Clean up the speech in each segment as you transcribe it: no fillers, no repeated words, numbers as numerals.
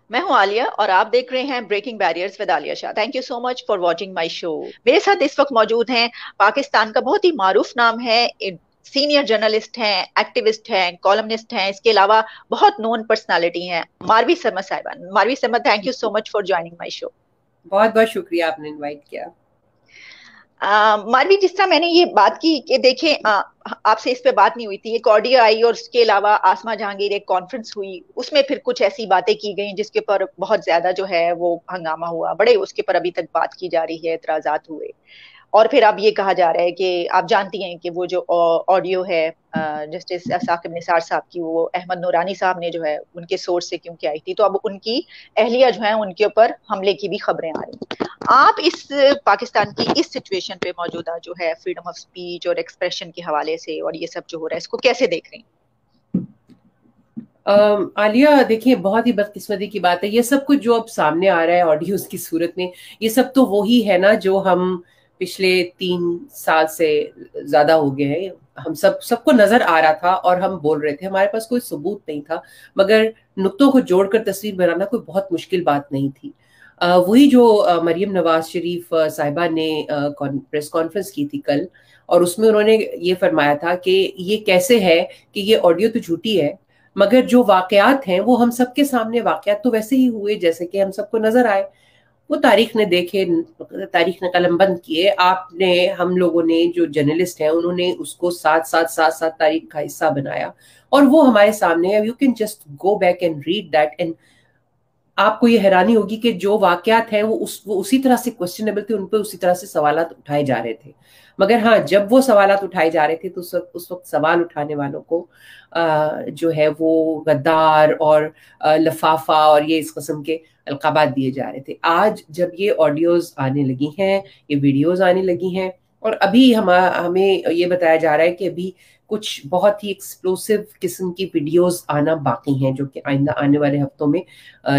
میں ہوں عالیہ اور آپ دیکھ رہے ہیں breaking barriers with Aliya Shah. Thank you so much for watching my show. میرے ساتھ اس وقت موجود ہیں پاکستان کا بہت ہی معروف نام ہے، سینئر جرنلسٹ ہیں، ایکٹیوسٹ ہیں، کالمنسٹ ہیں، اس کے علاوہ بہت نون پرسنالٹی ہیں، ماروی سمر صاحبہ. Marvi Sumar, thank you so much for joining my show. بہت بہت شکریہ آپ نے انوائٹ کیا. ماروی، جس طرح میں نے یہ بات کی کہ دیکھیں، آپ سے اس پہ بات نہیں ہوئی تھی، ایک آڈیو آئی اور اس کے علاوہ آسما جہانگیر ایک کانفرنس ہوئی، اس میں پھر کچھ ایسی باتیں کی گئیں جس کے اوپر بہت زیادہ جو ہے وہ ہنگامہ ہوا، بڑے اس کے اوپر ابھی تک بات کی جا رہی ہے، اعتراضات ہوئے. اور پھر اب یہ کہا جا رہا ہے کہ آپ جانتی ہیں کہ وہ جو آڈیو ہے جسٹس ثاقب نثار صاحب کی، وہ احمد نورانی صاحب نے جو ہے ان کے سورس سے کیونکہ آئی تھی، تو اب ان کی اہلیہ جو ہیں ان کے اوپر حملے کی بھی خبریں آ رہی ہیں. آپ اس پاکستان کی اس سچویشن پہ موجودہ جو ہے فریڈم آف سپیچ اور ایکسپریشن کے حوالے سے اور یہ سب جو ہو رہا ہے، اس کو کیسے دیکھ رہے ہیں؟ عالیہ دیکھیے، بہت ہی بدقسمتی کی بات ہے یہ سب کچھ جو اب سامنے آ رہا ہے آڈیوز کی صورت میں. یہ سب تو وہی ہے نا جو ہم پچھلے 3 سال سے زیادہ ہو گئے ہیں، ہم سب کو نظر آ رہا تھا اور ہم بول رہے تھے، ہمارے پاس کوئی ثبوت نہیں تھا، مگر نقطوں کو جوڑ کر تصویر بنانا کوئی بہت مشکل بات نہیں تھی. وہی جو مریم نواز شریف صاحبہ نے پریس کانفرنس کی تھی کل، اور اس میں انہوں نے یہ فرمایا تھا کہ یہ کیسے ہے کہ یہ آڈیو تو جھوٹی ہے، مگر جو واقعات ہیں وہ ہم سب کے سامنے، واقعات تو ویسے ہی ہوئے جیسے کہ ہم سب کو نظر آئے. وہ تاریخ نے دیکھے، تاریخ نے قلم بند کیے، آپ نے، ہم لوگوں نے جو جرنلسٹ ہیں انہوں نے اس کو ساتھ تاریخ کا حصہ بنایا، اور وہ ہمارے سامنے ہے. You can just go back and read that, and آپ کو یہ حیرانی ہوگی کہ جو واقعات ہیں وہ اسی طرح سے کوسچنیبل تھے، ان پہ اسی طرح سے سوالات اٹھائے جا رہے تھے. مگر ہاں، جب وہ سوالات اٹھائے جا رہے تھے تو اس وقت سوال اٹھانے والوں کو جو ہے وہ غدار اور لفافہ اور یہ اس قسم کے القابات دیے جا رہے تھے. آج جب یہ آڈیوز آنے لگی ہیں، یہ ویڈیوز آنے لگی ہیں، اور ابھی ہمیں یہ بتایا جا رہا ہے کہ ابھی کچھ بہت ہی ایکسپلوسیو قسم کی ویڈیوز آنا باقی ہیں جو کہ آئندہ آنے والے ہفتوں میں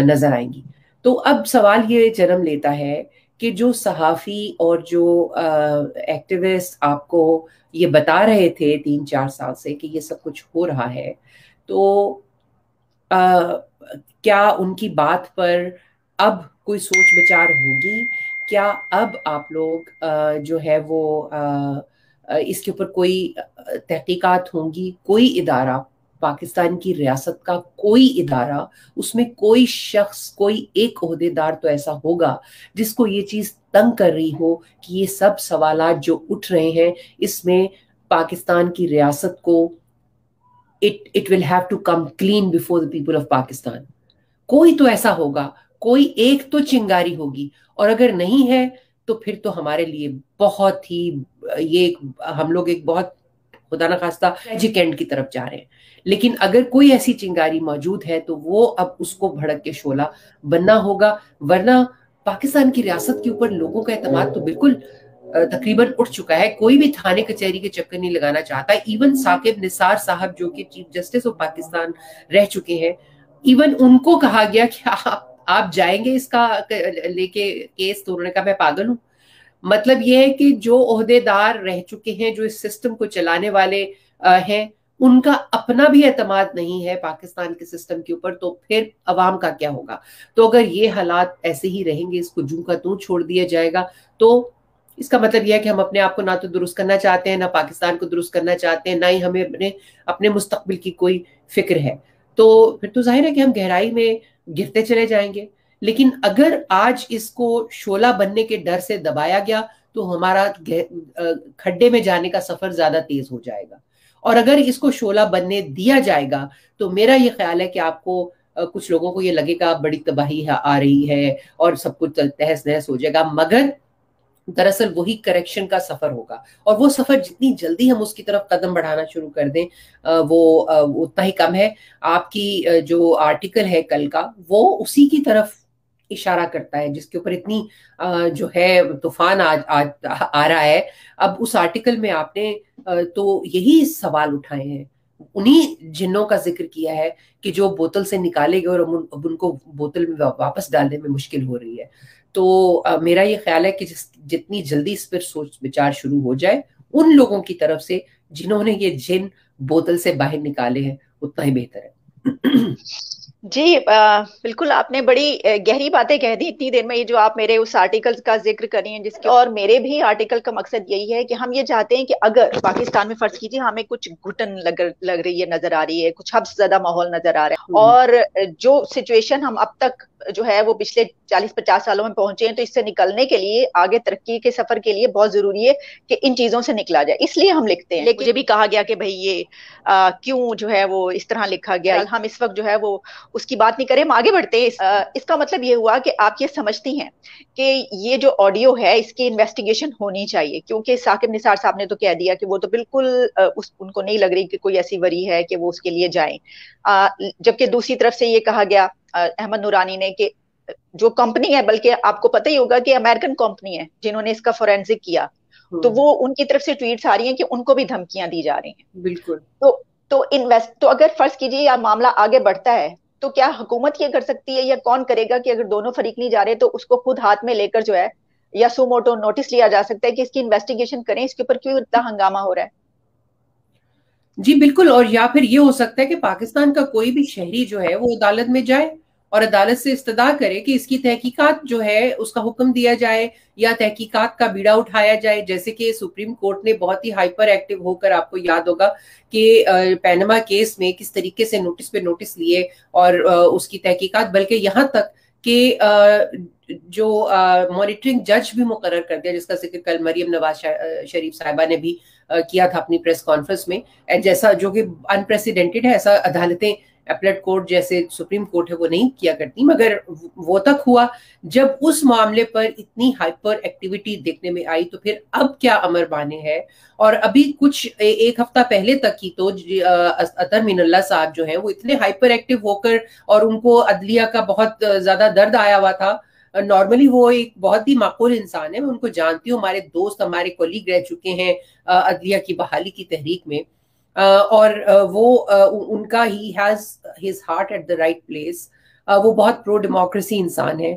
نظر آئیں گی. تو اب سوال یہ جنم لیتا ہے کہ جو صحافی اور جو ایکٹیوسٹ آپ کو یہ بتا رہے تھے 3-4 سال سے کہ یہ سب کچھ ہو رہا ہے، تو کیا ان کی بات پر اب کوئی سوچ بچار ہوگی؟ کیا اب آپ لوگ جو ہے وہ اس کے اوپر کوئی تحقیقات ہوں گی؟ کوئی ادارہ، پاکستان کی ریاست کا کوئی ادارہ، اس میں کوئی شخص، کوئی ایک عہدیدار تو ایسا ہوگا جس کو یہ چیز تنگ کر رہی ہو کہ یہ سب سوالات جو اٹھ رہے ہیں اس میں پاکستان کی ریاست کو it will have to come clean before the people of Pakistan. کوئی تو ایسا ہوگا، کوئی ایک تو چنگاری ہوگی، اور اگر نہیں ہے تو پھر تو ہمارے لیے بہت ہی ہم لوگ ایک بہت خدا نخواستہ ٹریجک اینڈ کی طرف جا رہے ہیں. لیکن اگر کوئی ایسی چنگاری موجود ہے تو وہ اب اس کو بھڑک کے شعلہ بننا ہوگا، ورنہ پاکستان کی ریاست کے اوپر لوگوں کا اعتماد تو بالکل تقریباً اٹھ چکا ہے. کوئی بھی تھانے کچہری کے چکر نہیں لگانا چاہتا. ایون ثاقب نثار صاحب جو کہ چیف جسٹس آف پاکستان رہ چکے ہیں، ایون ان کو کہا گیا کہ آپ جائیں گے اس کا لے کے کیس، تو انہوں نے کہا میں پاگل ہوں. مطلب یہ ہے کہ جو عہدے دار رہ چکے ہیں، جو اس سسٹم کو چلانے والے ہیں، ان کا اپنا بھی اعتماد نہیں ہے پاکستان کے سسٹم کے اوپر، تو پھر عوام کا کیا ہوگا؟ تو اگر یہ حالات ایسے ہی رہیں گے، اس کو جوں کا توں چھوڑ دیا جائے گا، تو اس کا مطلب یہ ہے کہ ہم اپنے آپ کو نہ تو درست کرنا چاہتے ہیں، نہ پاکستان کو درست کرنا چاہتے ہیں، نہ ہی ہمیں اپنے مستقبل کی کوئی فکر ہے. تو پھر تو ظاہر ہے کہ ہم گہرائی میں گرتے چلے جائیں گے. لیکن اگر آج اس کو شعلہ بننے کے ڈر سے دبایا گیا تو ہمارا کھڈے میں جانے کا سفر زیادہ تیز ہو جائے گا. اور اگر اس کو شعلہ بننے دیا جائے گا تو میرا یہ خیال ہے کہ آپ کو کچھ لوگوں کو یہ لگے گا بڑی تباہی آ رہی ہے اور سب کچھ تہس نہس ہو جائے گا، مگر دراصل وہی کریکشن کا سفر ہوگا. اور وہ سفر جتنی جلدی ہم اس کی طرف قدم بڑھانا شروع کر دیں وہ اتنا ہی کم ہے. آپ کی جو آرٹیکل ہے کل کا، وہ اسی کی طرف اشارہ کرتا ہے، جس کے اوپر اتنی جو ہے طوفان آ رہا ہے. اب اس آرٹیکل میں آپ نے تو یہی سوال اٹھائے ہیں، انہی جنوں کا ذکر کیا ہے کہ جو بوتل سے نکالے گئے اور اب ان کو بوتل میں واپس ڈالنے میں مشکل ہو رہی ہے. تو میرا یہ خیال ہے کہ جتنی جلدی اس پر سوچ بچار شروع ہو جائے ان لوگوں کی طرف سے جنہوں نے یہ جن بوتل سے باہر نکالے ہیں، اتنا ہی بہتر ہے. جی بالکل آپ نے بڑی گہری باتیں کہہ دی اتنی دیر میں. یہ جو آپ میرے اس آرٹیکل کا ذکر کر رہی ہیں جس کے اور میرے بھی آرٹیکل کا مقصد یہی ہے کہ ہم یہ چاہتے ہیں کہ اگر پاکستان میں فرض کیجیے ہمیں کچھ گھٹن لگ رہی ہے، نظر آ رہی ہے، کچھ حبس زدہ ماحول نظر آ رہا ہے، اور جو سچویشن ہم اب تک جو ہے وہ پچھلے 40-50 سالوں میں پہنچے ہیں، تو اس سے نکلنے کے لیے آگے ترقی کے سفر کے لیے بہت ضروری ہے کہ ان چیزوں سے نکلا جائے. اس لیے ہم لکھتے ہیں. لیکن مجھے بھی کہا گیا کہ بھئی یہ کیوں جو ہے وہ اس طرح لکھا گیا. ہم اس وقت جو ہے وہ اس کی بات نہیں کریں، ہم آگے بڑھتے ہیں. اس کا مطلب یہ ہوا کہ آپ یہ سمجھتی ہیں کہ یہ جو آڈیو ہے اس کی انویسٹیگیشن ہونی چاہیے، کیونکہ ثاقب نثار صاحب نے تو کہہ دیا کہ وہ تو بالکل ان کو نہیں لگ رہی کہ کوئی ایسی وری ہے کہ وہ اس کے لیے جائیں. جبکہ دوسری طرف سے یہ کہا گیا احمد نورانی نے کہ جو کمپنی ہے، بلکہ آپ کو پتہ ہی ہوگا کہ امریکن کمپنی ہے جنہوں نے اس کا فورینزک کیا، تو وہ ان کی طرف سے ٹویٹس آ رہی ہیں کہ ان کو بھی دھمکیاں دی جا رہی ہیں. بالکل. تو اگر فرض کیجیے یا معاملہ آگے بڑھتا ہے تو کیا حکومت یہ کر سکتی ہے یا کون کرے گا کہ اگر دونوں فریق نہیں جا رہے تو اس کو خود ہاتھ میں لے کر جو ہے یا سو موٹو نوٹس لیا جا سکتا ہے کہ اس کی انویسٹیگیشن کریں، اس کے اوپر کیوں اتنا ہنگامہ ہو رہا ہے. جی بالکل. اور یا پھر یہ ہو سکتا ہے کہ پاکستان کا کوئی بھی شہری جو ہے وہ عدالت میں جائے اور عدالت سے استدعا کرے کہ اس کی تحقیقات جو ہے اس کا حکم دیا جائے یا تحقیقات کا بیڑا اٹھایا جائے. جیسے کہ سپریم کورٹ نے بہت ہی ہائپر ایکٹیو ہو کر، آپ کو یاد ہوگا کہ پینما کیس میں کس طریقے سے نوٹس پہ نوٹس لیے اور اس کی تحقیقات، بلکہ یہاں تک کہ جو مانیٹرنگ جج بھی مقرر کر دیا، جس کا ذکر کل مریم نواز شریف صاحبہ نے بھی کیا تھا اپنی پریس کانفرنس میں، جیسا جو کہ انپریسیڈنٹڈ ہے. ایسا عدالتیں اپلیٹ کورٹ جیسے سپریم کورٹ ہے وہ نہیں کیا کرتی، مگر وہ تک ہوا جب اس معاملے پر اتنی ہائپر ایکٹیویٹی دیکھنے میں آئی. تو پھر اب کیا امر بانے ہے. اور ابھی کچھ ایک ہفتہ پہلے تک ہی تو اطہر مین اللہ صاحب جو ہیں وہ اتنے ہائپر ایکٹیو ہو کر، اور ان کو عدلیہ کا بہت زیادہ درد آیا ہوا تھا. نارملی وہ ایک بہت ہی معقول انسان ہے، میں ان کو جانتی ہوں، ہمارے دوست، ہمارے کولیگ رہ چکے ہیں عدلیہ کی بحالی کی تحریک میں. اور وہ ان کا ہی has his heart at the right place. وہ بہت پرو ڈیموکریسی انسان ہے.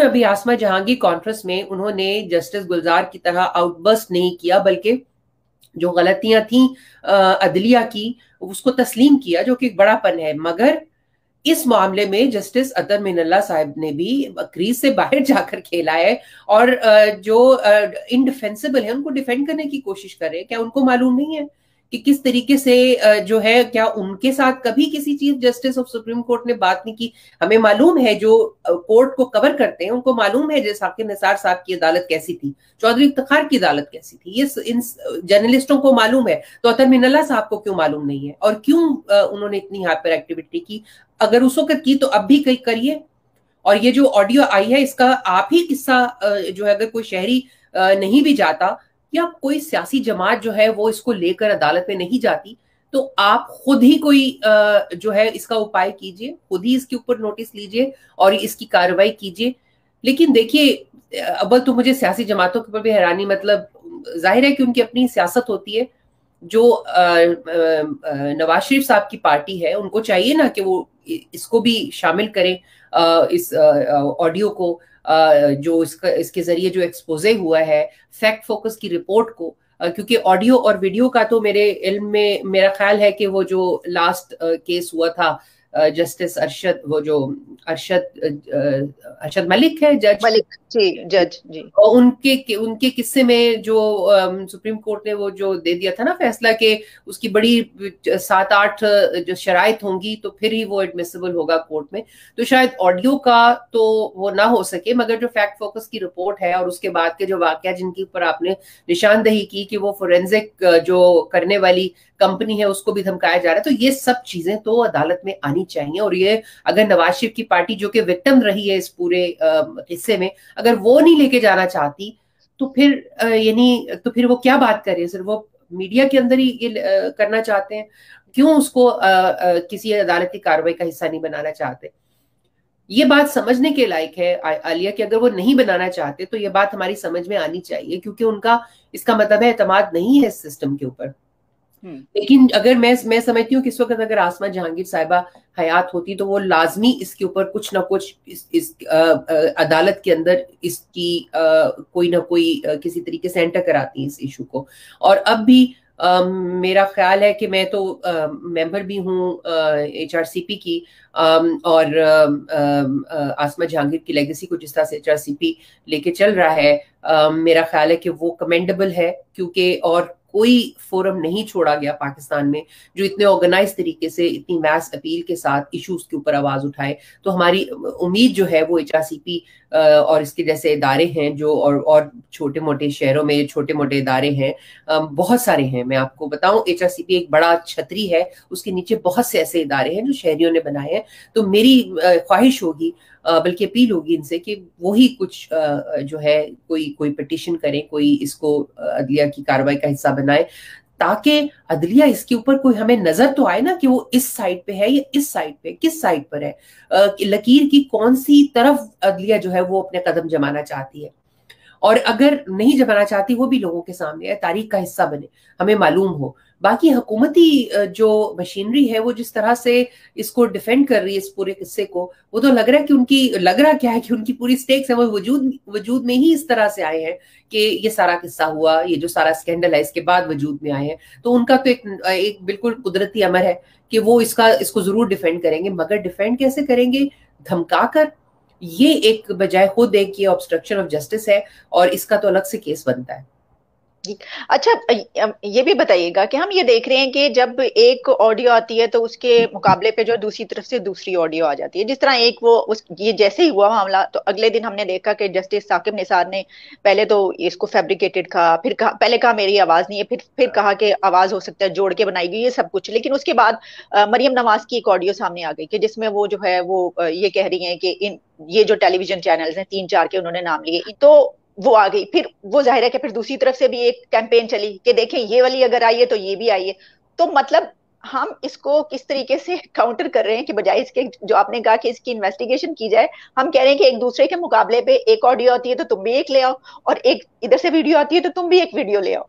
ابھی آسمہ جہانگیر کانفرنس میں انہوں نے جسٹس گلزار کی طرح آؤٹ برسٹ نہیں کیا، بلکہ جو غلطیاں تھیں عدلیہ کی اس کو تسلیم کیا، جو کہ ایک بڑا پن ہے. مگر اس معاملے میں جسٹس اطہر مین اللہ صاحب نے بھی کریز سے باہر جا کر کھیلا ہے، اور جو انڈیفینسیبل ہے ان کو ڈیفینڈ کرنے کی کوشش کر رہے ہیں. کیا ان کو معلوم نہیں ہے کہ کس طریقے سے جو ہے، کیا ان کے ساتھ کبھی کسی chief justice of supreme court نے بات نہیں کی؟ ہمیں معلوم ہے، جو کورٹ کو کور کرتے ہیں ان کو معلوم ہے جیسے ثاقب نثار صاحب کی عدالت کیسی تھی، چودھری افتخار کی عدالت کیسی تھی، یہ ان جرنلسٹوں کو معلوم ہے. تو اطہر مین اللہ صاحب کو کیوں معلوم نہیں ہے؟ اور کیوں انہوں نے اتنی ہائپر ایکٹیویٹی کی؟ اگر اس وقت کی تو اب بھی کئی کریے. اور یہ جو آڈیو آئی ہے اس کا آپ ہی قصہ جو ہے، اگر کوئی شہری نہیں بھی جاتا یا کوئی سیاسی جماعت جو ہے وہ اس کو لے کر عدالت میں نہیں جاتی، تو آپ خود ہی کوئی جو ہے اس کا اپائے کیجئے، خود ہی اس کے اوپر نوٹس لیجئے اور اس کی کارروائی کیجئے. لیکن دیکھیے، اول تو مجھے سیاسی جماعتوں کے اوپر بھی حیرانی، مطلب ظاہر ہے کہ ان کی اپنی سیاست ہوتی ہے. جو نواز شریف صاحب کی پارٹی ہے ان کو چاہیے نا کہ وہ اس کو بھی شامل کریں، اس آڈیو کو، جو اس کے ذریعے جو ایکسپوزے ہوا ہے فیکٹ فوکس کی رپورٹ کو. کیونکہ آڈیو اور ویڈیو کا تو میرے علم میں میرا خیال ہے کہ وہ جو لاسٹ کیس ہوا تھا جسٹس ارشد ملک ہے جج، ملک جی، جج جی، ان کے قصے میں جو سپریم کورٹ نے وہ جو دے دیا تھا نا فیصلہ کہ اس کی بڑی 7-8 جو شرائط ہوں گی تو پھر ہی وہ ایڈمیسیبل ہوگا کورٹ میں. تو شاید آڈیو کا تو وہ نہ ہو سکے، مگر جو فیکٹ فوکس کی رپورٹ ہے اور اس کے بعد کے جو واقعہ جن کے اوپر آپ نے نشاندہی کی کہ وہ فورینزک جو کرنے والی کمپنی ہے اس کو بھی دھمکایا جا رہا ہے، تو یہ سب چیزیں تو عدالت میں آنی چاہیے. اور یہ اگر نواز شریف کی پارٹی جو کہ وکٹم رہی ہے اس پورے قصے میں، اگر وہ نہیں لے کے جانا چاہتی تو پھر تو پھر وہ کیا بات کر رہے ہیں؟ صرف وہ میڈیا کے اندر ہی یہ کرنا چاہتے ہیں، کیوں اس کو کسی عدالتی کارروائی کا حصہ نہیں بنانا چاہتے؟ یہ بات سمجھنے کے لائق ہے عالیہ کہ اگر وہ نہیں بنانا چاہتے تو یہ بات ہماری سمجھ میں آنی چاہیے، کیونکہ ان کا اس کا مطلب ہے اعتماد نہیں ہے اس سسٹم کے اوپر. لیکن اگر میں سمجھتی ہوں کہ اس وقت اگر آسمہ جہانگیر صاحبہ حیات ہوتی تو وہ لازمی اس کے اوپر کچھ نہ کچھ اس عدالت کے اندر اس کی کوئی نہ کوئی کسی طریقے سے انٹر کراتی ہیں اس ایشو کو. اور اب بھی میرا خیال ہے کہ میں تو ممبر بھی ہوں HRCP کی، اور آسما جہانگیر کی لیگیسی کو جس طرح سے HRCP لے کے چل رہا ہے، میرا خیال ہے کہ وہ کمینڈیبل ہے، کیونکہ اور کوئی فورم نہیں چھوڑا گیا پاکستان میں جو اتنے آرگنائز طریقے سے اتنی میس اپیل کے ساتھ ایشوز کے اوپر آواز اٹھائے. تو ہماری امید جو ہے وہ HRCP اور اس کے جیسے ادارے ہیں جو اور چھوٹے موٹے شہروں میں چھوٹے موٹے ادارے ہیں، بہت سارے ہیں. میں آپ کو بتاؤں HRCP ایک بڑا چھتری ہے، اس کے نیچے بہت سے ایسے ادارے ہیں جو شہریوں نے بنائے ہیں. تو میری خواہش ہوگی، بلکہ اپیل ہوگی ان سے کہ وہی کچھ جو ہے کوئی پٹیشن کریں، کوئی اس کو عدلیہ کی کارروائی کا حصہ بنائے، تاکہ عدلیہ اس کے اوپر کوئی ہمیں نظر تو آئے نا کہ وہ اس سائڈ پہ ہے یا اس سائڈ پہ، کس سائڈ پر ہے، لکیر کی کون سی طرف عدلیہ جو ہے وہ اپنے قدم جمانا چاہتی ہے. اور اگر نہیں جمانا چاہتی وہ بھی لوگوں کے سامنے ہے، تاریخ کا حصہ بنے، ہمیں معلوم ہو. باقی حکومتی جو مشینری ہے وہ جس طرح سے اس کو ڈیفینڈ کر رہی ہے اس پورے قصے کو، وہ تو لگ رہا ہے کہ لگ رہا کیا ہے کہ ان کی پوری سٹیکس ہیں وہ وجود میں ہی اس طرح سے آئے ہیں کہ یہ سارا قصہ ہوا، یہ جو سارا اسکینڈل ہے اس کے بعد وجود میں آئے ہیں. تو ان کا تو ایک بالکل قدرتی امر ہے کہ وہ اس کو ضرور ڈیفینڈ کریں گے، مگر ڈیفینڈ کیسے کریں گے؟ دھمکا کر. یہ ایک بجائے خود ایک یہ obstruction of justice ہے، اور اس کا تو الگ سے کیس بنتا ہے. اچھا یہ بھی بتائیے گا کہ ہم یہ دیکھ رہے ہیں کہ جب ایک آڈیو آتی ہے تو اس کے مقابلے پہ جو دوسری طرف سے دوسری آڈیو آ جاتی ہے، جس طرح یہ جیسے ہی ہوا معاملہ تو اگلے دن ہم نے دیکھا کہ جسٹس ثاقب نثار نے پہلے تو اس کو فیبریکیٹڈ کہا، پہلے کہا میری آواز نہیں ہے، پھر کہا کہ آواز ہو سکتا ہے جوڑ کے بنائی گئی، یہ سب کچھ. لیکن اس کے بعد مریم نواز کی ایک آڈیو سامنے آ گئی کہ جس میں وہ جو ہے وہ یہ کہہ رہی ہیں کہ یہ جو ٹیلی ویژن چینلز ہیں 3-4 کے انہوں نے نام لیے، تو وہ آ گئی. پھر وہ ظاہر ہے کہ پھر دوسری طرف سے بھی ایک کیمپین چلی کہ دیکھیں یہ والی اگر آئی ہے تو یہ بھی آئی ہے. تو مطلب ہم اس کو کس طریقے سے کاؤنٹر کر رہے ہیں کہ بجائے اس کے جو آپ نے کہا کہ اس کی انویسٹیگیشن کی جائے، ہم کہہ رہے ہیں کہ ایک دوسرے کے مقابلے پہ ایک آڈیو آتی ہے تو تم بھی ایک لے آؤ، اور ایک ادھر سے ویڈیو آتی ہے تو تم بھی ایک ویڈیو لے آؤ.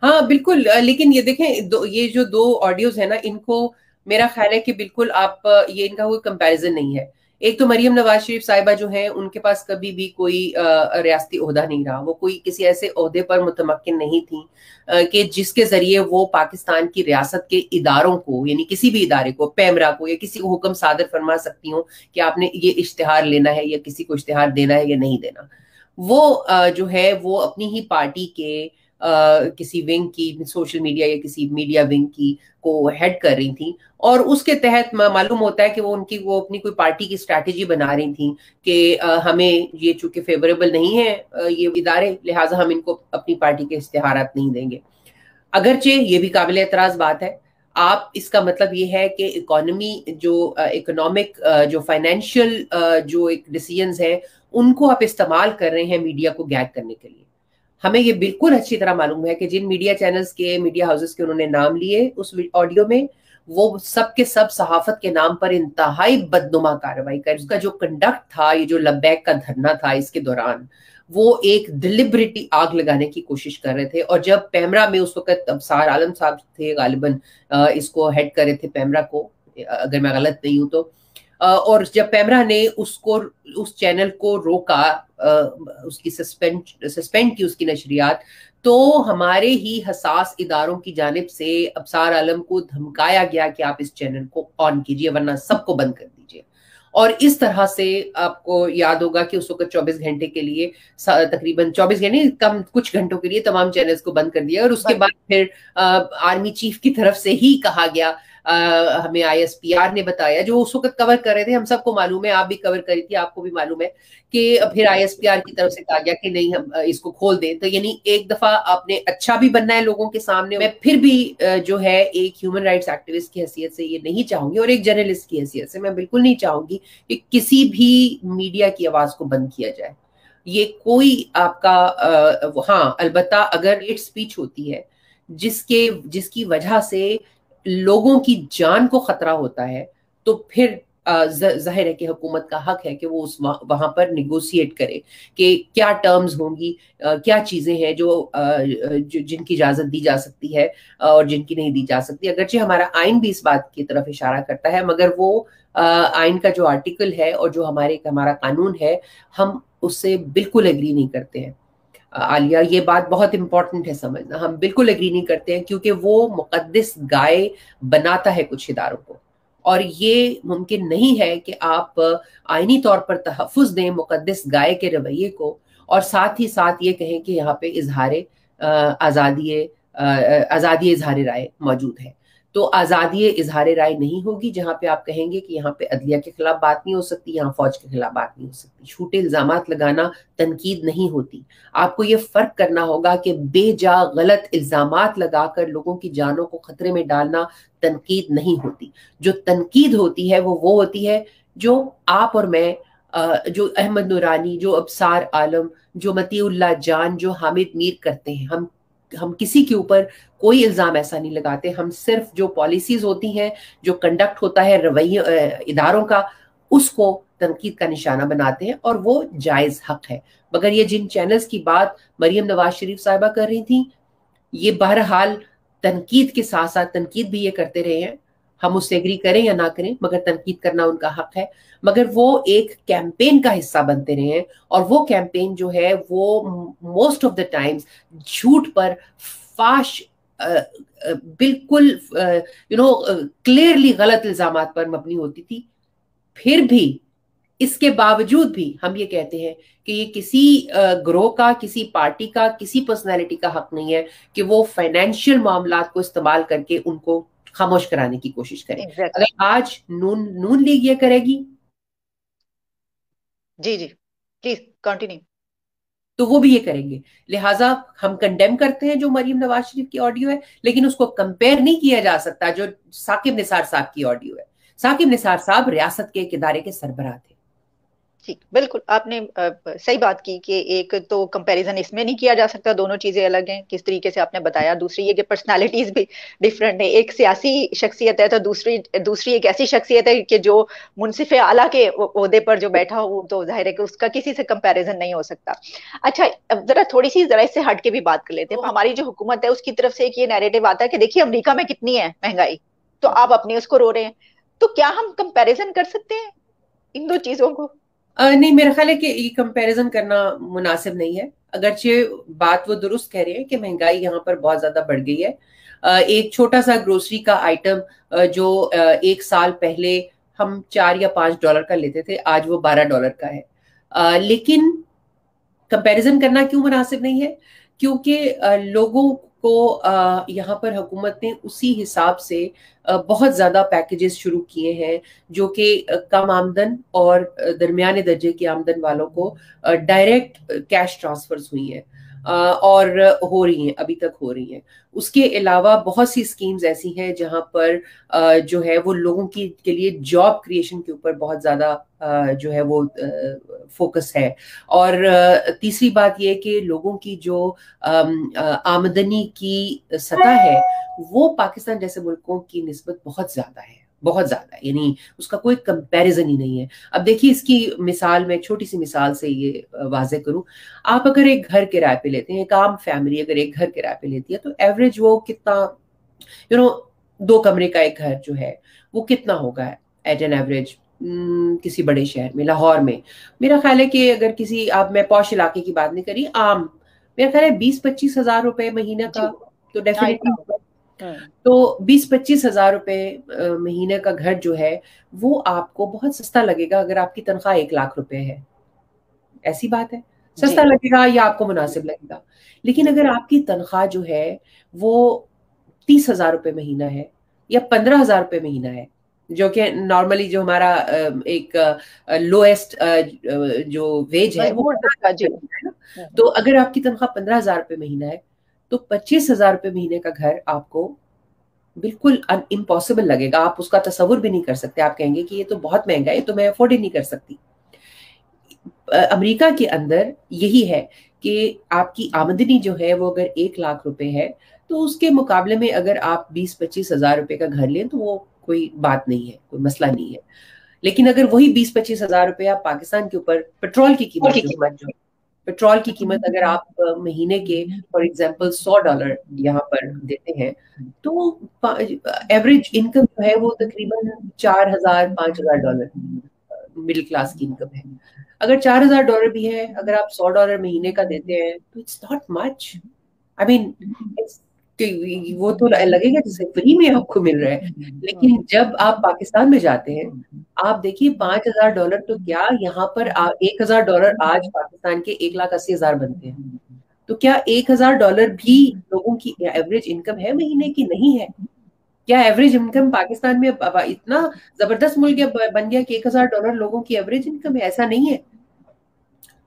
ہاں بالکل، لیکن یہ دیکھیں یہ جو دو آڈیوز ہیں نا، ان کو میرا خیال ہے کہ بالکل آپ یہ ان کا کوئی کمپیریزن نہیں ہے. ایک تو مریم نواز شریف صاحبہ جو ہیں ان کے پاس کبھی بھی کوئی ریاستی عہدہ نہیں رہا، وہ کوئی کسی ایسے عہدے پر متمکن نہیں تھیں کہ جس کے ذریعے وہ پاکستان کی ریاست کے اداروں کو، یعنی کسی بھی ادارے کو، پیمرا کو یا کسی کو حکم صادر فرما سکتی ہوں کہ آپ نے یہ اشتہار لینا ہے یا کسی کو اشتہار دینا ہے یا نہیں دینا. وہ جو ہے وہ اپنی ہی پارٹی کے کسی ونگ کی، سوشل میڈیا یا کسی میڈیا ونگ کی کو ہیڈ کر رہی تھیں، اور اس کے تحت معلوم ہوتا ہے کہ وہ اپنی کوئی پارٹی کی اسٹریٹجی بنا رہی تھیں کہ ہمیں یہ چونکہ فیوریبل نہیں ہے یہ ادارے، لہٰذا ہم ان کو اپنی پارٹی کے اشتہارات نہیں دیں گے. اگرچہ یہ بھی قابل اعتراض بات ہے. آپ اس کا مطلب یہ ہے کہ اکانومی جو اکنامک جو فائنینشیل جو ایک ڈیسیژنز ہیں ان کو آپ استعمال کر رہے ہیں میڈیا کو گیگ کرنے کے لیے. ہمیں یہ بالکل اچھی طرح معلوم ہے کہ جن میڈیا چینلز کے، میڈیا ہاؤسز کے انہوں نے نام لیے اس آڈیو میں، وہ سب کے سب صحافت کے نام پر انتہائی بدنما کارروائی کر. اس کا جو کنڈکٹ تھا، یہ جو لبیک کا دھرنا تھا اس کے دوران، وہ ایک ڈیلیبریٹلی آگ لگانے کی کوشش کر رہے تھے. اور جب پیمرا میں اس وقت ابصار عالم صاحب تھے غالباً، اس کو ہیڈ کر رہے تھے پیمرا کو، اگر میں غلط نہیں ہوں تو، اور جب پیمرا نے اس چینل کو روکا، اس کی سسپینڈ کی اس کی نشریات، تو ہمارے ہی حساس اداروں کی جانب سے ابصار عالم کو دھمکایا گیا کہ آپ اس چینل کو آن کیجئے ورنہ سب کو بند کر دیجئے. اور اس طرح سے آپ کو یاد ہوگا کہ اس وقت 24 گھنٹے کے لیے، تقریباً 24 گھنٹے کم کچھ گھنٹوں کے لیے تمام چینلز کو بند کر دیا. اور اس کے بعد پھر آرمی چیف کی طرف سے ہی کہا گیا، ہمیں ISPR نے بتایا، جو اس وقت کور کر رہے تھے، ہم سب کو معلوم ہے، آپ بھی کور کری تھی، آپ کو بھی معلوم ہے کہ پھر ISPR کی طرف سے کہا گیا کہ نہیں ہم اس کو کھول دیں. تو یعنی ایک دفعہ آپ نے اچھا بھی بننا ہے لوگوں کے سامنے. میں پھر بھی جو ہے ایک ہیومن رائٹس ایکٹیوسٹ کی حیثیت سے یہ نہیں چاہوں گی، اور ایک جرنلسٹ کی حیثیت سے میں بالکل نہیں چاہوں گی کہ کسی بھی میڈیا کی آواز کو بند کیا جائے. یہ کوئی آپ کا ہاں البتہ اگر ایٹ اسپیچ ہوتی ہے جس کی وجہ سے لوگوں کی جان کو خطرہ ہوتا ہے، تو پھر ظاہر ہے کہ حکومت کا حق ہے کہ وہ وہاں پر نیگوشیٹ کرے کہ کیا ٹرمز ہوں گی، کیا چیزیں ہیں جن کی اجازت دی جا سکتی ہے اور جن کی نہیں دی جا سکتی. اگرچہ ہمارا آئین بھی اس بات کی طرف اشارہ کرتا ہے، مگر وہ آئین کا جو آرٹیکل ہے اور جو ہمارا قانون ہے، ہم اس سے بالکل ایگری نہیں کرتے ہیں. عالیہ یہ بات بہت امپورٹنٹ ہے سمجھنا، ہم بالکل اگری نہیں کرتے ہیں، کیونکہ وہ مقدس گائے بناتا ہے کچھ اداروں کو، اور یہ ممکن نہیں ہے کہ آپ آئینی طور پر تحفظ دیں مقدس گائے کے رویے کو، اور ساتھ ہی ساتھ یہ کہیں کہ یہاں پہ آزادی آزادی اظہار رائے موجود ہے۔ تو آزادی اظہار رائے نہیں ہوگی جہاں پہ آپ کہیں گے کہ یہاں پہ عدلیہ کے خلاف بات نہیں ہو سکتی، یہاں فوج کے خلاف بات نہیں ہو سکتی۔ جھوٹے الزامات لگانا تنقید نہیں ہوتی۔ آپ کو یہ فرق کرنا ہوگا کہ بے جا غلط الزامات لگا کر لوگوں کی جانوں کو خطرے میں ڈالنا تنقید نہیں ہوتی۔ جو تنقید ہوتی ہے وہ ہوتی ہے جو آپ اور میں، جو احمد نورانی، جو ابصار عالم، جو مطیع اللہ جان، جو حامد میر کرتے ہیں۔ ہم کسی کے اوپر کوئی الزام ایسا نہیں لگاتے، ہم صرف جو پالیسیز ہوتی ہیں، جو کنڈکٹ ہوتا ہے رویے اداروں کا، اس کو تنقید کا نشانہ بناتے ہیں، اور وہ جائز حق ہے۔ مگر یہ جن چینلز کی بات مریم نواز شریف صاحبہ کر رہی تھیں، یہ بہرحال تنقید کے ساتھ ساتھ تنقید بھی یہ کرتے رہے ہیں، ہم اس سے ایگری کریں یا نہ کریں، مگر تنقید کرنا ان کا حق ہے۔ مگر وہ ایک کیمپین کا حصہ بنتے رہے ہیں، اور وہ کیمپین جو ہے وہ موسٹ آف دا ٹائمز جھوٹ پر، فاش، بالکل کلیئرلی غلط الزامات پر مبنی ہوتی تھی۔ پھر بھی اس کے باوجود بھی ہم یہ کہتے ہیں کہ یہ کسی گروہ کا، کسی پارٹی کا، کسی پرسنالٹی کا حق نہیں ہے کہ وہ فائنینشیل معاملات کو استعمال کر کے ان کو خاموش کرانے کی کوشش کرے۔ Exactly. اگر آج نون لیگ یہ کرے گی، جی جی پلیز کنٹینیو۔ تو وہ بھی یہ کریں گے۔ لہٰذا ہم کنڈیم کرتے ہیں جو مریم نواز شریف کی آڈیو ہے، لیکن اس کو کمپیئر نہیں کیا جا سکتا جو ثاقب نثار صاحب کی آڈیو ہے۔ ثاقب نثار صاحب ریاست کے ایک ادارے کے سربراہ تھے۔ ٹھیک، بالکل آپ نے صحیح بات کی کہ ایک تو کمپیریزن اس میں نہیں کیا جا سکتا، دونوں چیزیں الگ ہیں کس طریقے سے آپ نے بتایا۔ دوسری یہ کہ پرسنالٹیز بھی ڈفرینٹ ہیں، ایک سیاسی شخصیت ہے تو دوسری ایک ایسی شخصیت ہے کہ جو منصف اعلیٰ کے عہدے پر جو بیٹھا ہو، تو ظاہر ہے کہ اس کا کسی سے کمپیریزن نہیں ہو سکتا۔ اچھا، اب ذرا تھوڑی سی اس سے ہٹ کے بھی بات کر لیتے ہیں۔ ہماری جو حکومت ہے اس کی طرف سے ایک یہ نیریٹو آتا ہے کہ دیکھیے امریکہ میں کتنی ہے مہنگائی، تو آپ اپنے اس کو رو رہے ہیں، تو کیا ہم کمپیریزن کر سکتے ہیں ان دو چیزوں کو؟ نہیں، میرا خیال ہے کہ یہ کمپیریزن کرنا مناسب نہیں ہے، اگرچہ بات وہ درست کہہ رہے ہیں کہ مہنگائی یہاں پر بہت زیادہ بڑھ گئی ہے۔ ایک چھوٹا سا گروسری کا آئٹم جو ایک سال پہلے ہم $4 یا $5 کا لیتے تھے، آج وہ $12 کا ہے۔ لیکن کمپیریزن کرنا کیوں مناسب نہیں ہے؟ کیونکہ لوگوں کو یہاں پر حکومت نے اسی حساب سے بہت زیادہ پیکیجز شروع کیے ہیں جو کہ کم آمدن اور درمیانے درجے کی آمدن والوں کو ڈائریکٹ کیش ٹرانسفرز ہوئی ہیں، اور ہو رہی ہیں، ابھی تک ہو رہی ہیں۔ اس کے علاوہ بہت سی اسکیمز ایسی ہیں جہاں پر جو ہے وہ لوگوں کے لیے جاب کریشن کے اوپر بہت زیادہ جو ہے وہ فوکس ہے۔ اور تیسری بات یہ کہ لوگوں کی جو آمدنی کی سطح ہے وہ پاکستان جیسے ملکوں کی نسبت بہت زیادہ ہے، بہت زیادہ ہے، یعنی اس کا کوئی کمپیریزن ہی نہیں ہے۔ اب دیکھیے اس کی مثال میں چھوٹی سی مثال سے یہ واضح کروں، آپ اگر ایک گھر کرائے پہ لیتے ہیں، ایک عام فیملی اگر ایک گھر کرائے پہ لیتی ہے تو ایوریج وہ کتنا، 2 کمرے کا ایک گھر جو ہے وہ کتنا ہوگا ایٹ این ایوریج کسی بڑے شہر میں؟ لاہور میں میرا خیال ہے کہ اگر کسی، آپ، میں پوش علاقے کی بات نہیں کری، عام، میرا خیال ہے 20-25 ہزار روپے مہینہ کا تو ڈیفینیٹلی ہوگا۔ تو 20-25 ہزار روپے مہینے کا گھر جو ہے وہ آپ کو بہت سستا لگے گا اگر آپ کی تنخواہ 1 لاکھ روپے ہے، ایسی بات ہے، سستا لگے گا یا آپ کو مناسب لگے گا۔ لیکن اگر آپ کی تنخواہ جو ہے وہ 30 ہزار روپے مہینہ ہے یا 15 ہزار روپے مہینہ ہے، جو کہ نارملی جو ہمارا ایک لوئسٹ جو ویج ہے وہ 15 ہزار روپے مہینہ ہے نا، تو اگر آپ کی تنخواہ 15 ہزار روپے مہینہ ہے تو 25 ہزار روپے مہینے کا گھر آپ کو بالکل امپاسبل لگے گا، آپ اس کا تصور بھی نہیں کر سکتے، آپ کہیں گے کہ یہ تو بہت مہنگا ہے، تو میں افورڈ ہی نہیں کر سکتی۔ امریکہ کے اندر یہی ہے کہ آپ کی آمدنی جو ہے وہ اگر 1 لاکھ روپے ہے تو اس کے مقابلے میں اگر آپ 20-25 ہزار روپے کا گھر لیں تو وہ کوئی بات نہیں ہے، کوئی مسئلہ نہیں ہے۔ لیکن اگر وہی 20-25 ہزار روپے آپ پاکستان کے اوپر پیٹرول کی قیمت جو پیٹرول کی قیمت اگر آپ مہینے کے فار ایگزامپل $100 یہاں پر دیتے ہیں تو ایوریج انکم جو ہے وہ تقریباً $4,000-5,000 مڈل کلاس کی انکم ہے۔ اگر $4,000 بھی ہے, اگر آپ $100 مہینے کا دیتے ہیں تو اٹس ناٹ مچ. آئی مین وہ تو لگے گا جیسے فری میں آپ کو مل رہا ہے. لیکن جب آپ پاکستان میں جاتے ہیں, آپ دیکھیے $5,000 تو کیا, یہاں پر $1,000 آج پاکستان کے 1,80,000 بنتے ہیں. تو کیا $1,000 بھی لوگوں کی ایوریج انکم ہے مہینے کی؟ نہیں ہے. کیا ایوریج انکم پاکستان میں اتنا زبردست ملک بن گیا کہ $1,000 لوگوں کی ایوریج انکم ہے؟ ایسا نہیں ہے.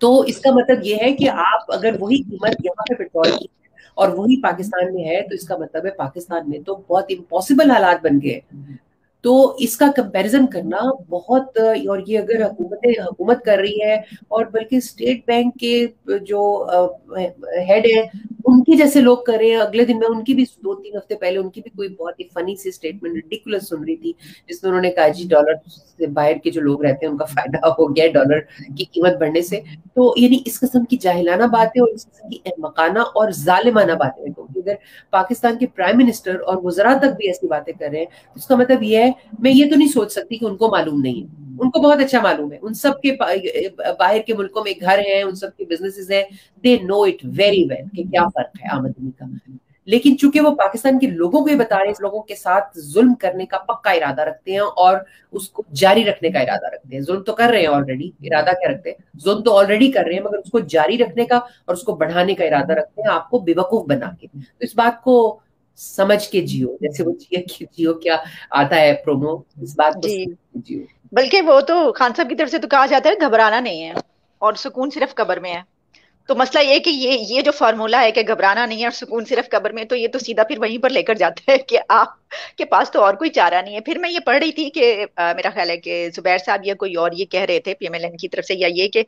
تو اس کا مطلب یہ ہے کہ آپ اگر وہی قیمت یہاں پہ پیٹرول کی اور وہی پاکستان میں ہے, تو اس کا مطلب ہے پاکستان میں تو بہت امپاسبل حالات بن گئے. تو اس کا کمپیریزن کرنا بہت, اور یہ اگر حکومت کر رہی ہے, اور بلکہ اسٹیٹ بینک کے جو ہیڈ ہیں ان کی جیسے لوگ کر رہے ہیں, اگلے دن میں ان کی بھی 2-3 ہفتے پہلے ان کی بھی کوئی بہت ہی فنی سی اسٹیٹمنٹ ریڈیکولس سن رہی تھی, جس میں انہوں نے کہا جی ڈالر سے باہر کے جو لوگ رہتے ہیں ان کا فائدہ ہو گیا ڈالر کی قیمت بڑھنے سے. تو یعنی اس قسم کی جاہلانہ باتیں اور اس قسم کی احمقانہ اور ظالمانہ باتیں, کیونکہ اگر پاکستان کے پرائم منسٹر اور وزراء تک بھی ایسی باتیں کر رہے ہیں تو اس کا مطلب یہ ہے, میں یہ تو نہیں سوچ سکتی کہ ان کو معلوم نہیں ہے. ان کو بہت اچھا معلوم ہے, ان سب کے باہر کے ملکوں میں گھر ہیں, ان سب کے بزنسز ہیں, دے نو اٹ ویری ویل کہ کیا فرق ہے آمدنی کا. لیکن چونکہ وہ پاکستان کے لوگوں کو یہ بتا رہے ہیں, اس لوگوں کے ساتھ ظلم کرنے کا پکا ارادہ رکھتے ہیں اور اس کو جاری رکھنے کا ارادہ رکھتے ہیں. ظلم تو کر رہے ہیں آلریڈی, ارادہ کیا رکھتے ہیں, ظلم تو آلریڈی کر رہے ہیں, مگر اس کو جاری رکھنے کا اور اس کو بڑھانے کا ارادہ رکھتے ہیں, آپ کو بے وقوف بنا کے. تو اس بات کو سمجھ کے جیو, جیسے وہ جیو کیا آتا ہے پرومو, اس بات کو جیو. بلکہ وہ تو خان صاحب کی طرف سے تو کہا جاتا ہے گھبرانا نہیں ہے اور سکون صرف قبر میں ہے. تو مسئلہ یہ کہ یہ جو فارمولا ہے کہ گھبرانا نہیں ہے اور سکون صرف قبر میں, تو یہ تو سیدھا پھر وہیں پر لے کر جاتا ہے کہ آپ کے پاس تو اور کوئی چارہ نہیں ہے. پھر میں یہ پڑھ رہی تھی کہ میرا خیال ہے کہ زبیر صاحب یا کوئی اور یہ کہہ رہے تھے پی ایم ایل این کی طرف سے, یا یہ کہ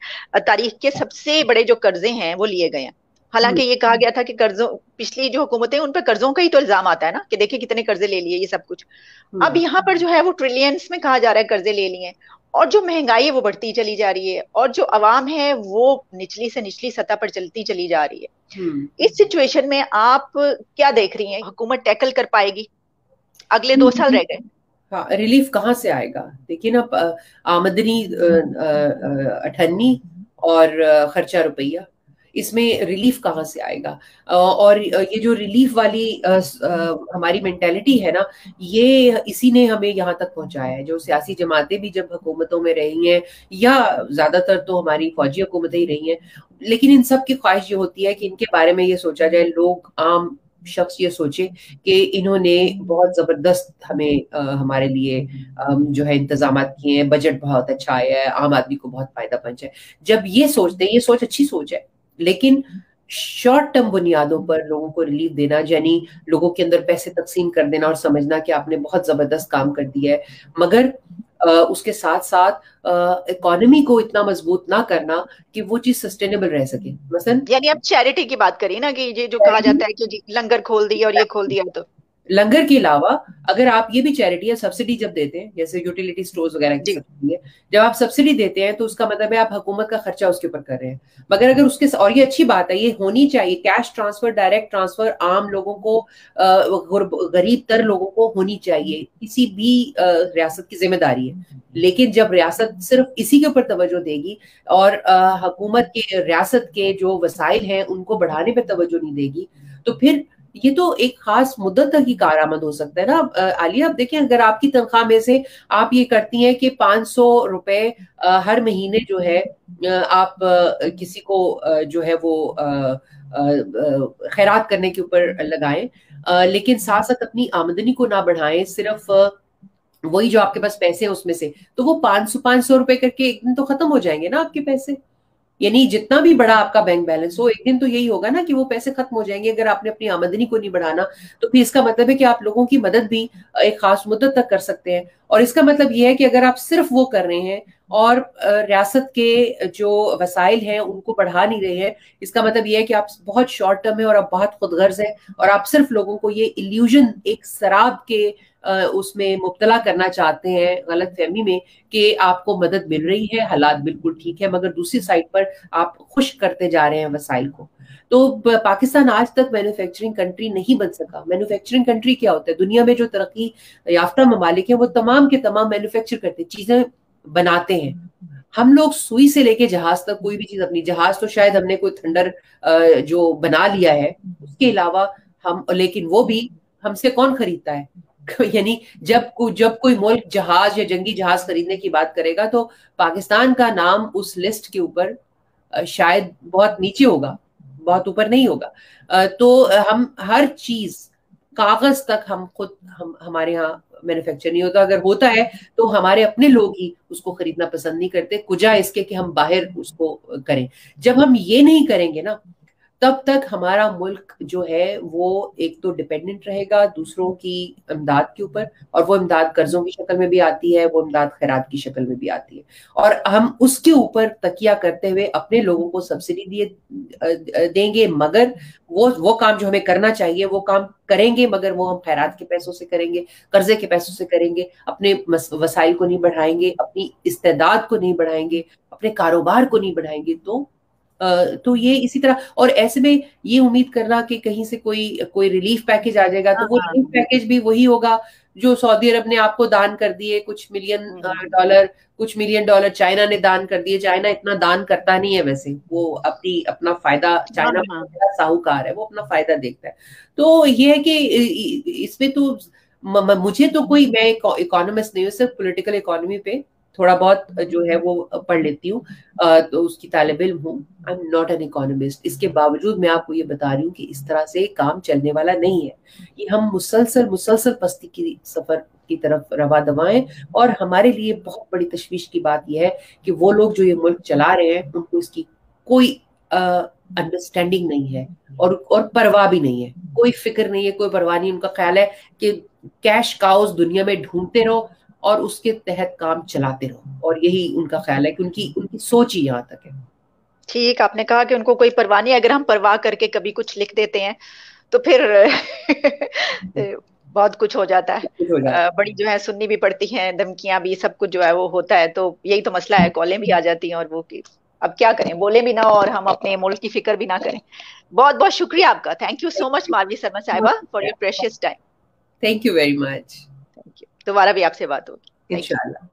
تاریخ کے سب سے بڑے جو قرضے ہیں وہ لیے گئے ہیں. حالانکہ یہ کہا گیا تھا کہ قرضوں, پچھلی جو حکومتیں ان پہ قرضوں کا ہی تو الزام آتا ہے نا کہ دیکھیں کتنے قرضے لے لیے, یہ سب کچھ. اب یہاں پر جو ہے وہ ٹریلینز میں کہا جا رہا ہے قرضے لے لیے, اور جو مہنگائی ہے وہ بڑھتی چلی جا رہی ہے, اور جو عوام ہے وہ نچلی سے نچلی سطح پر چلتی چلی جا رہی ہے. اس سچویشن میں آپ کیا دیکھ رہی ہیں, حکومت ٹیکل کر پائے گی؟ اگلے 2 سال رہ گئے. ہاں, ریلیف کہاں سے آئے گا؟ دیکھیے نا, آمدنی 98 اور خرچہ روپیہ, اس میں ریلیف کہاں سے آئے گا؟ اور یہ جو ریلیف والی ہماری مینٹیلٹی ہے نا, یہ اسی نے ہمیں یہاں تک پہنچایا ہے. جو سیاسی جماعتیں بھی جب حکومتوں میں رہی ہیں, یا زیادہ تر تو ہماری فوجی حکومتیں ہی رہی ہیں, لیکن ان سب کی خواہش یہ ہوتی ہے کہ ان کے بارے میں یہ سوچا جائے, لوگ عام شخص یہ سوچے کہ انہوں نے بہت زبردست ہمیں ہمارے لیے جو ہے انتظامات کیے ہیں, بجٹ بہت اچھا آیا ہے, عام آدمی کو بہت فائدہ پہنچا ہے. جب یہ سوچتے ہیں, یہ سوچ اچھی سوچ ہے, لیکن شارٹ ٹرم بنیادوں پر لوگوں کو ریلیف دینا, یعنی لوگوں کے اندر پیسے تقسیم کر دینا اور سمجھنا کہ آپ نے بہت زبردست کام کر دیا ہے, مگر اس کے ساتھ ساتھ اکانومی کو اتنا مضبوط نہ کرنا کہ وہ چیز سسٹینیبل رہ سکے. مثلا یعنی آپ چیریٹی کی بات کریے نا, کہ یہ جو کہا جاتا ہے کہ جی لنگر کھول دیا اور یہ کھول دیا, تو لنگر کے علاوہ اگر آپ یہ بھی چیریٹی یا سبسڈی جب دیتے ہیں, جیسے یوٹیلیٹی سٹورز وغیرہ کی سبسڈی ہے, جب آپ سبسڈی دیتے ہیں تو اس کا مطلب ہے آپ حکومت کا خرچہ اس کے اوپر کر رہے ہیں. مگر اگر اس کے, اور یہ اچھی بات ہے, یہ ہونی چاہیے, کیش ٹرانسفر, ڈائریکٹ ٹرانسفر عام لوگوں کو, غریب تر لوگوں کو ہونی چاہیے, کسی بھی ریاست کی ذمہ داری ہے. لیکن جب ریاست صرف اسی کے اوپر توجہ دے گی اور حکومت کے, ریاست کے جو وسائل ہیں ان کو بڑھانے پہ توجہ نہیں دے گی, تو پھر یہ تو ایک خاص مدت تک ہی کارآمد ہو سکتا ہے نا. عالیہ, آپ دیکھیں, اگر آپ کی تنخواہ میں سے آپ یہ کرتی ہیں کہ $500 ہر مہینے جو ہے آپ کسی کو جو ہے وہ خیرات کرنے کے اوپر لگائیں, لیکن ساتھ ساتھ اپنی آمدنی کو نہ بڑھائیں, صرف وہی جو آپ کے پاس پیسے ہیں اس میں سے, تو وہ $500 کر کے ایک دن تو ختم ہو جائیں گے نا آپ کے پیسے. یعنی جتنا بھی بڑا آپ کا بینک بیلنس ہو, ایک دن تو یہی ہوگا نا کہ وہ پیسے ختم ہو جائیں گے اگر آپ نے اپنی آمدنی کو نہیں بڑھانا. تو پھر اس کا مطلب ہے کہ آپ لوگوں کی مدد بھی ایک خاص مدت تک کر سکتے ہیں, اور اس کا مطلب یہ ہے کہ اگر آپ صرف وہ کر رہے ہیں اور ریاست کے جو وسائل ہیں ان کو بڑھا نہیں رہے ہیں, اس کا مطلب یہ ہے کہ آپ بہت شارٹ ٹرم ہیں اور آپ بہت خود غرض ہیں, اور آپ صرف لوگوں کو یہ ایلیوژن, ایک سراب کے اس میں مبتلا کرنا چاہتے ہیں, غلط فہمی میں, کہ آپ کو مدد مل رہی ہے, حالات بالکل ٹھیک ہے, مگر دوسری سائڈ پر آپ خشک کرتے جا رہے ہیں وسائل کو. تو پاکستان آج تک مینوفیکچرنگ کنٹری نہیں بن سکا. مینوفیکچرنگ کنٹری کیا ہوتا ہے؟ دنیا میں جو ترقی یافتہ ممالک ہیں وہ تمام کے تمام مینوفیکچر کرتے, چیزیں بناتے ہیں. ہم لوگ سوئی سے لے کے جہاز تک کوئی بھی چیز اپنی، جہاز تو شاید ہم نے کوئی تھنڈر جو بنا لیا ہے، اس کے علاوہ ہم، لیکن وہ بھی ہم سے کون خریدتا ہے؟ یعنی جب کوئی ملک جہاز یا جنگی جہاز خریدنے کی بات کرے گا تو پاکستان کا نام اس لسٹ کے اوپر شاید بہت نیچے ہوگا، بہت اوپر نہیں ہوگا۔ تو ہم ہر چیز کاغذ تک ہم خود، ہمارے ہاں مینوفیکچر نہیں ہوتا، اگر ہوتا ہے تو ہمارے اپنے لوگ ہی اس کو خریدنا پسند نہیں کرتے، کجا اس کے کہ ہم باہر اس کو کریں۔ جب ہم یہ نہیں کریں گے نا، تب تک ہمارا ملک جو ہے وہ ایک تو ڈپینڈنٹ رہے گا دوسروں کی امداد کے اوپر، اور وہ امداد قرضوں کی شکل میں بھی آتی ہے، وہ امداد خیرات کی شکل میں بھی آتی ہے، اور ہم اس کے اوپر تکیہ کرتے ہوئے اپنے لوگوں کو سبسڈی دیں گے، مگر وہ کام جو ہمیں کرنا چاہیے وہ کام کریں گے، مگر وہ ہم خیرات کے پیسوں سے کریں گے، قرضے کے پیسوں سے کریں گے، اپنے وسائل کو نہیں بڑھائیں گے، اپنی استعداد کو نہیں بڑھائیں گے، اپنے کاروبار کو نہیں بڑھائیں گے، تو یہ اسی طرح، اور ایسے میں یہ امید کرنا کہ کہیں سے کوئی ریلیف پیکج آ جائے گا، تو وہ ریلیف پیکج بھی وہی ہوگا جو سعودی عرب نے آپ کو دان کر دیے، کچھ ملین ڈالر چائنا نے دان کر دیے۔ چائنا اتنا دان کرتا نہیں ہے ویسے، وہ اپنا فائدہ، چائنا ساہوکار ہے، وہ اپنا فائدہ دیکھتا ہے۔ تو یہ ہے کہ اس میں تو مجھے تو کوئی، میں اکانومسٹ نہیں ہوں، صرف پولیٹیکل اکانومی پہ تھوڑا بہت جو ہے وہ پڑھ لیتی ہوں، تو اس کی طالب علم ہوں، I am not an economist. اس کے باوجود میں آپ کو یہ بتا رہی ہوں کہ اس طرح سے کام چلنے والا نہیں ہے، یہ ہم مسلسل پستی کی سفر کی طرف رواں دوائیں، اور ہمارے لیے بہت بڑی تشویش کی بات یہ ہے کہ وہ لوگ جو یہ ملک چلا رہے ہیں ان کو اس کی کوئی انڈرسٹینڈنگ نہیں ہے، اور پرواہ بھی نہیں ہے، کوئی فکر نہیں ہے، کوئی پرواہ نہیں۔ ان کا خیال ہے کہ کیش کاؤز دنیا میں ڈھونڈتے رہو اور اس کے تحت کام چلاتے رہو، اور یہی ان کا خیال ہے کہ ان کی سوچ ہی یہاں تک ہے۔ ٹھیک، آپ نے کہا کہ ان کو کوئی پرواہ نہیں، اگر ہم پرواہ کر کے کبھی کچھ لکھ دیتے ہیں تو پھر بہت کچھ ہو جاتا کچھ ہو ہے، جاتا بڑی جو ہے سننی بھی پڑتی ہیں، دھمکیاں بھی، سب کچھ جو ہے وہ ہوتا ہے، تو یہی تو مسئلہ ہے، کالیں بھی آ جاتی ہیں، اور وہ کہ اب کیا کریں، بولے بھی نہ اور ہم اپنے ملک کی فکر بھی نہ کریں۔ بہت بہت شکریہ آپ کا، تھینک یو سو مچ مالوی سرما صاحبہ فار ہے۔ Your precious time. Thank you very much, thank you, دوبارہ بھی آپ سے بات ہوگی، تھینک یو۔ انشاءاللہ۔